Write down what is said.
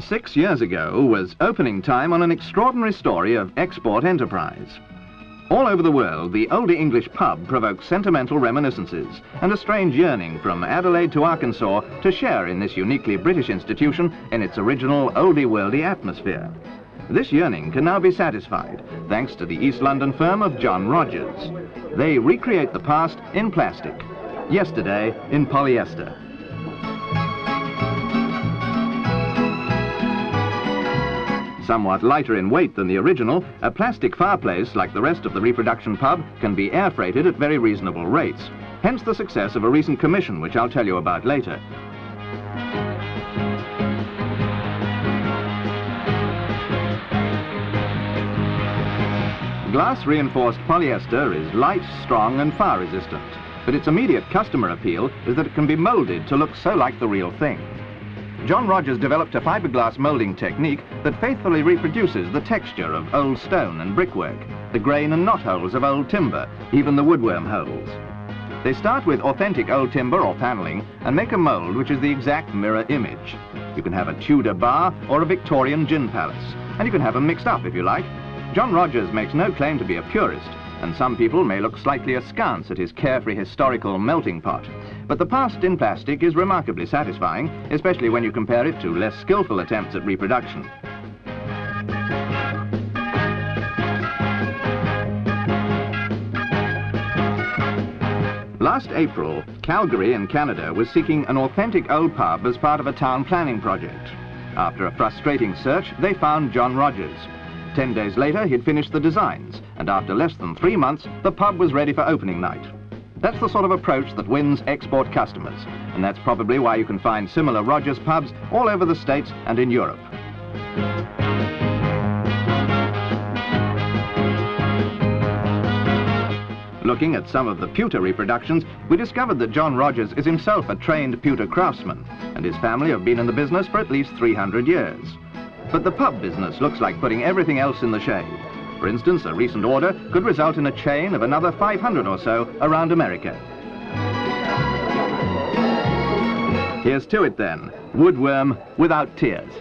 6 years ago was opening time on an extraordinary story of export enterprise. All over the world, the Old English pub provokes sentimental reminiscences and a strange yearning from Adelaide to Arkansas to share in this uniquely British institution in its original Olde Worlde atmosphere. This yearning can now be satisfied thanks to the East London firm of John Rogers. They recreate the past in plastic, yesterday in polyester. Somewhat lighter in weight than the original, a plastic fireplace, like the rest of the reproduction pub, can be air freighted at very reasonable rates. Hence the success of a recent commission, which I'll tell you about later. Glass-reinforced polyester is light, strong and fire resistant, but its immediate customer appeal is that it can be moulded to look so like the real thing. John Rogers developed a fiberglass moulding technique that faithfully reproduces the texture of old stone and brickwork, the grain and knot holes of old timber, even the woodworm holes. They start with authentic old timber or panelling and make a mould which is the exact mirror image. You can have a Tudor bar or a Victorian gin palace, and you can have them mixed up if you like. John Rogers makes no claim to be a purist, and some people may look slightly askance at his carefree historical melting pot. But the past in plastic is remarkably satisfying, especially when you compare it to less skillful attempts at reproduction. Last April, Calgary in Canada was seeking an authentic old pub as part of a town planning project. After a frustrating search, they found John Rogers. 10 days later, he'd finished the designs, and after less than 3 months, the pub was ready for opening night. That's the sort of approach that wins export customers, and that's probably why you can find similar Rogers pubs all over the States and in Europe. Looking at some of the pewter reproductions, we discovered that John Rogers is himself a trained pewter craftsman, and his family have been in the business for at least 300 years. But the pub business looks like putting everything else in the shade. For instance, a recent order could result in a chain of another 500 or so around America. Here's to it then, woodworm without tears.